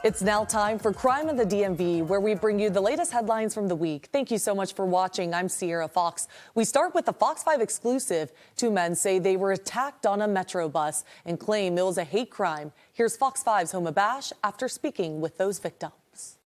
It's now time for Crime in the DMV, where we bring you the latest headlines from the week. Thank you so much for watching. I'm Sierra Fox. We start with the Fox 5 exclusive. Two men say they were attacked on a Metro bus and claim it was a hate crime. Here's Fox 5's Homa Bash after speaking with those victims.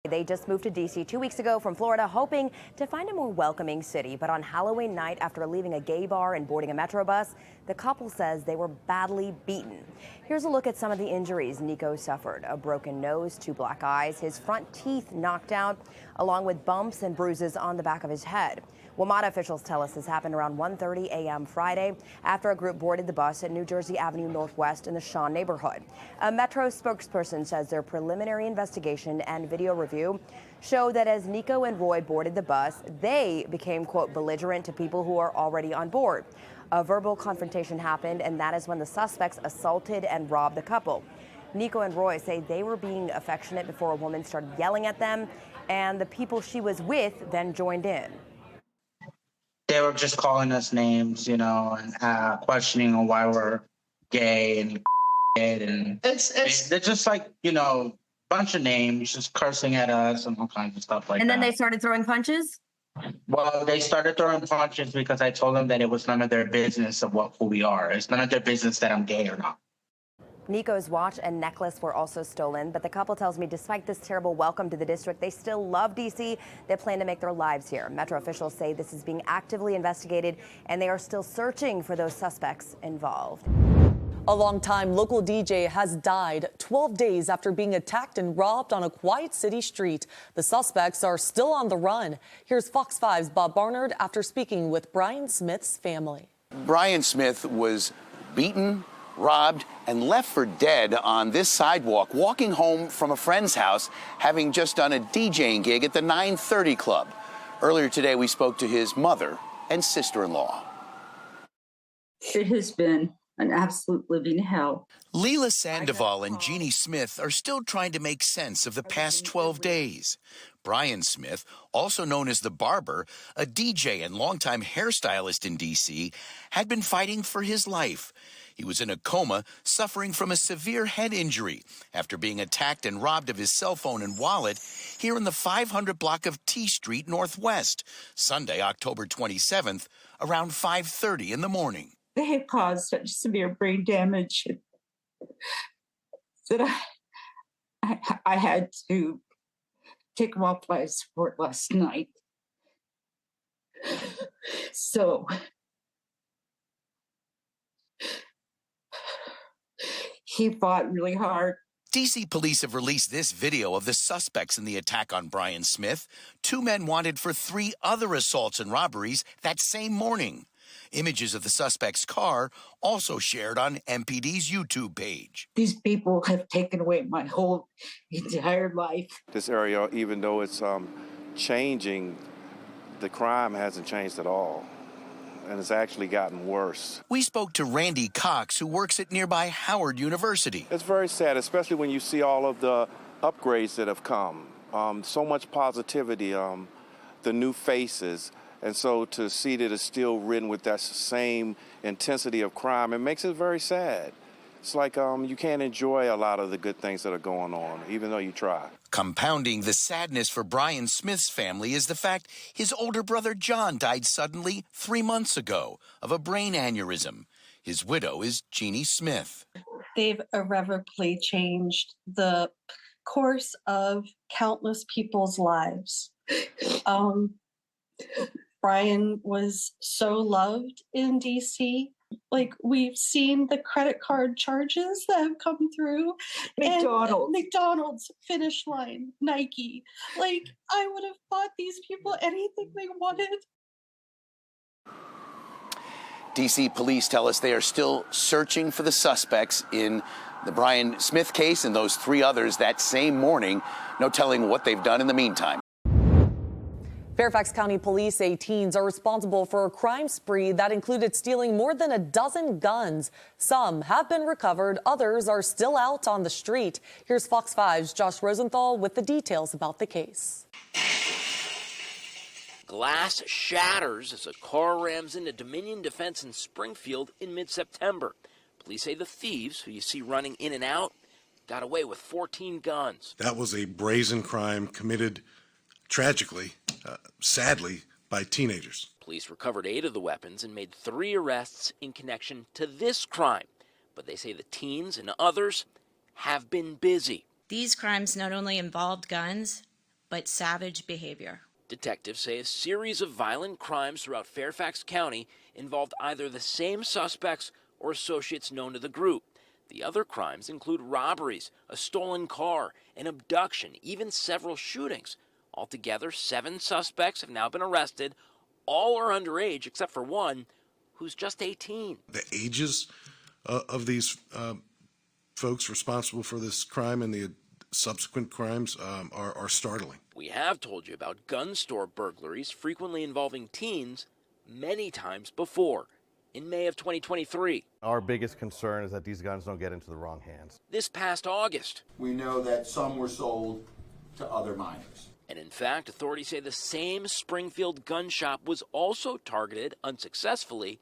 They just moved to D.C. 2 weeks ago from Florida, hoping to find a more welcoming city. But on Halloween night, after leaving a gay bar and boarding a Metro bus, the couple says they were badly beaten. Here's a look at some of the injuries Nico suffered. A broken nose, 2 black eyes, his front teeth knocked out, along with bumps and bruises on the back of his head. WMATA officials tell us this happened around 1:30 a.m. Friday after a group boarded the bus at New Jersey Avenue Northwest in the Shawn neighborhood. A Metro spokesperson says their preliminary investigation and video review show that as Nico and Roy boarded the bus, they became, quote, belligerent to people who are already on board. A verbal confrontation happened, and that is when the suspects assaulted and robbed the couple. Nico and Roy say they were being affectionate before a woman started yelling at them, and the people she was with then joined in. They were just calling us names, and questioning on why we're gay and they're just like, bunch of names, just cursing at us and all kinds of stuff like that. And then they started throwing punches? Well, they started throwing punches because I told them that it was none of their business of who we are. It's none of their business that I'm gay or not. Nico's watch and necklace were also stolen, but the couple tells me despite this terrible welcome to the district, they still love D.C. They plan to make their lives here. Metro officials say this is being actively investigated, and they are still searching for those suspects involved. A longtime local DJ has died 12 days after being attacked and robbed on a quiet city street. The suspects are still on the run. Here's Fox 5's Bob Barnard after speaking with Brian Smith's family. Brian Smith was beaten, robbed, and left for dead on this sidewalk, walking home from a friend's house, having just done a DJing gig at the 930 Club. Earlier today, we spoke to his mother and sister-in-law. It has been an absolute living hell. Leela Sandoval and Jeannie Smith are still trying to make sense of the past 12 days. Brian Smith, also known as the Barber, a DJ and longtime hairstylist in D.C., had been fighting for his life. He was in a coma, suffering from a severe head injury after being attacked and robbed of his cell phone and wallet here in the 500 block of T Street Northwest, Sunday, October 27th, around 5:30 in the morning. They had caused such severe brain damage that I had to take him off life support last night. So he fought really hard. D.C. police have released this video of the suspects in the attack on Brian Smith. 2 men wanted for 3 other assaults and robberies that same morning. Images of the suspect's car also shared on MPD's YouTube page. These people have taken away my whole entire life. This area, even though it's changing, the crime hasn't changed at all. And it's actually gotten worse. We spoke to Randy Cox, who works at nearby Howard University. It's very sad, especially when you see all of the upgrades that have come. So much positivity, the new faces. And so to see that it's still ridden with that same intensity of crime, it makes it very sad. It's like you can't enjoy a lot of the good things that are going on, even though you try. Compounding the sadness for Brian Smith's family is the fact his older brother John died suddenly 3 months ago of a brain aneurysm. His widow is Jeannie Smith. They've irrevocably changed the course of countless people's lives. Brian was so loved in D.C. Like, we've seen the credit card charges that have come through. McDonald's, Finish Line, Nike. Like, I would have bought these people anything they wanted. D.C. police tell us they are still searching for the suspects in the Brian Smith case and those 3 others that same morning. No telling what they've done in the meantime. Fairfax County Police say teens are responsible for a crime spree that included stealing more than a dozen guns. Some have been recovered, others are still out on the street. Here's Fox 5's Josh Rosenthal with the details about the case. Glass shatters as a car rams into Dominion Defense in Springfield in mid-September. Police say the thieves, who you see running in and out, got away with 14 guns. That was a brazen crime committed tragically, sadly, by teenagers. Police recovered 8 of the weapons and made 3 arrests in connection to this crime. But they say the teens and others have been busy. These crimes not only involved guns, but savage behavior. Detectives say a series of violent crimes throughout Fairfax County involved either the same suspects or associates known to the group. The other crimes include robberies, a stolen car, an abduction, even several shootings. Altogether, 7 suspects have now been arrested. All are underage except for one who's just 18. The ages of these folks responsible for this crime and the subsequent crimes are startling. We have told you about gun store burglaries frequently involving teens many times before. In May of 2023. Our biggest concern is that these guns don't get into the wrong hands. This past August. We know that some were sold to other minors. And in fact, authorities say the same Springfield gun shop was also targeted unsuccessfully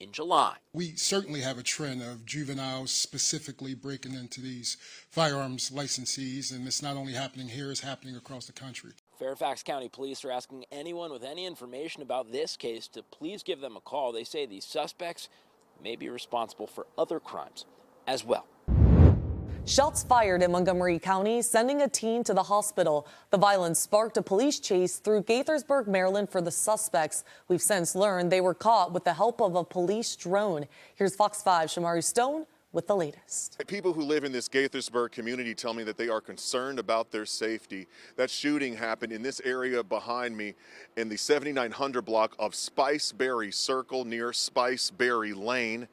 in July. We certainly have a trend of juveniles specifically breaking into these firearms licensees, and it's not only happening here, it's happening across the country. Fairfax County Police are asking anyone with any information about this case to please give them a call. They say these suspects may be responsible for other crimes as well. Shots fired in Montgomery County, sending a teen to the hospital. The violence sparked a police chase through Gaithersburg, Maryland for the suspects. We've since learned they were caught with the help of a police drone. Here's Fox 5's Shamari Stone with the latest. People who live in this Gaithersburg community tell me that they are concerned about their safety. That shooting happened in this area behind me in the 7900 block of Spiceberry Circle near Spiceberry Lane.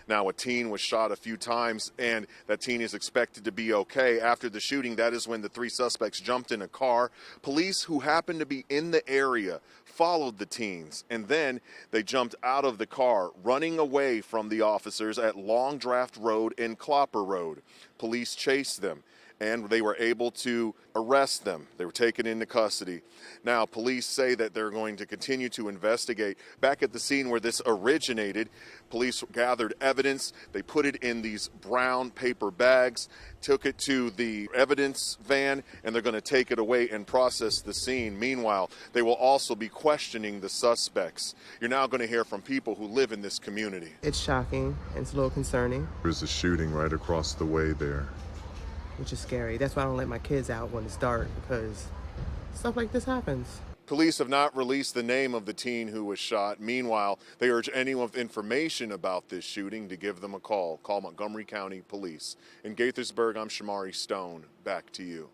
Now, a teen was shot a few times, and that teen is expected to be okay. After the shooting, that is when the 3 suspects jumped in a car. Police who happened to be in the area followed the teens, and then they jumped out of the car, running away from the officers at Long Draft Road and Clopper Road. Police chased them, and they were able to arrest them. They were taken into custody. Now, police say that they're going to continue to investigate. Back at the scene where this originated, police gathered evidence. They put it in these brown paper bags, took it to the evidence van, and they're going to take it away and process the scene. Meanwhile, they will also be questioning the suspects. You're now going to hear from people who live in this community. It's shocking, and it's a little concerning. There's a shooting right across the way there, which is scary. That's why I don't let my kids out when it's dark, because stuff like this happens. Police have not released the name of the teen who was shot. Meanwhile, they urge anyone with information about this shooting to give them a call. Call Montgomery County Police. In Gaithersburg, I'm Shamari Stone. Back to you.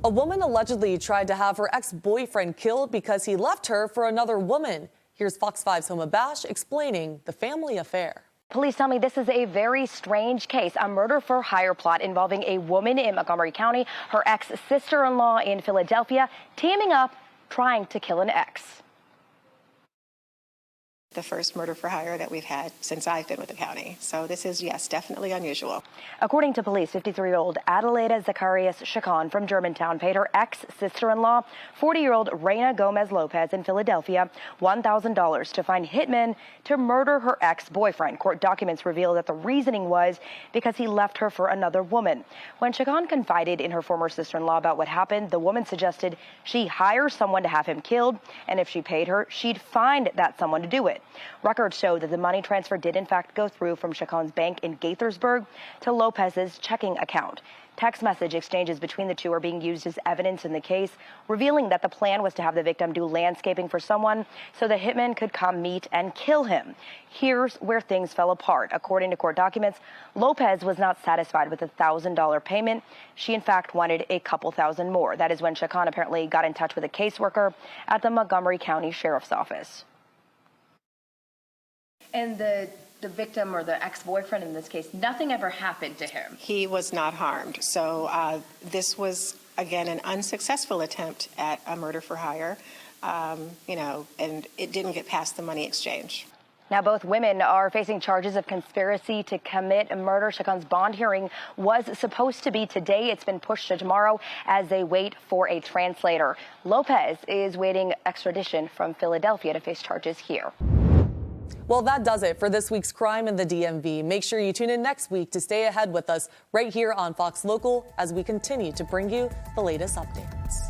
A woman allegedly tried to have her ex-boyfriend killed because he left her for another woman. Here's Fox 5's Homa Bash explaining the family affair. Police tell me this is a very strange case, a murder-for-hire plot involving a woman in Montgomery County, her ex-sister-in-law in Philadelphia, teaming up, trying to kill an ex. The first murder for hire that we've had since I've been with the county. So this is, yes, definitely unusual. According to police, 53-year-old Adelaida Zacharias Chacon from Germantown paid her ex-sister-in-law, 40-year-old Reina Gomez Lopez in Philadelphia, $1,000 to find hitmen to murder her ex-boyfriend. Court documents reveal that the reasoning was because he left her for another woman. When Chacon confided in her former sister-in-law about what happened, the woman suggested she hire someone to have him killed, and if she paid her, she'd find that someone to do it. Records show that the money transfer did in fact go through from Chacon's bank in Gaithersburg to Lopez's checking account. Text message exchanges between the two are being used as evidence in the case, revealing that the plan was to have the victim do landscaping for someone so the hitman could come meet and kill him. Here's where things fell apart. According to court documents, Lopez was not satisfied with the $1,000 payment. She, in fact, wanted a couple thousand more. That is when Chacon apparently got in touch with a caseworker at the Montgomery County Sheriff's Office. And the victim, or the ex-boyfriend in this case, nothing ever happened to him. He was not harmed. So this was, again, an unsuccessful attempt at a murder for hire, and it didn't get past the money exchange. Now, both women are facing charges of conspiracy to commit murder. Chacon's bond hearing was supposed to be today. It's been pushed to tomorrow as they wait for a translator. Lopez is waiting extradition from Philadelphia to face charges here. Well, that does it for this week's Crime in the DMV. Make sure you tune in next week to stay ahead with us right here on Fox Local as we continue to bring you the latest updates.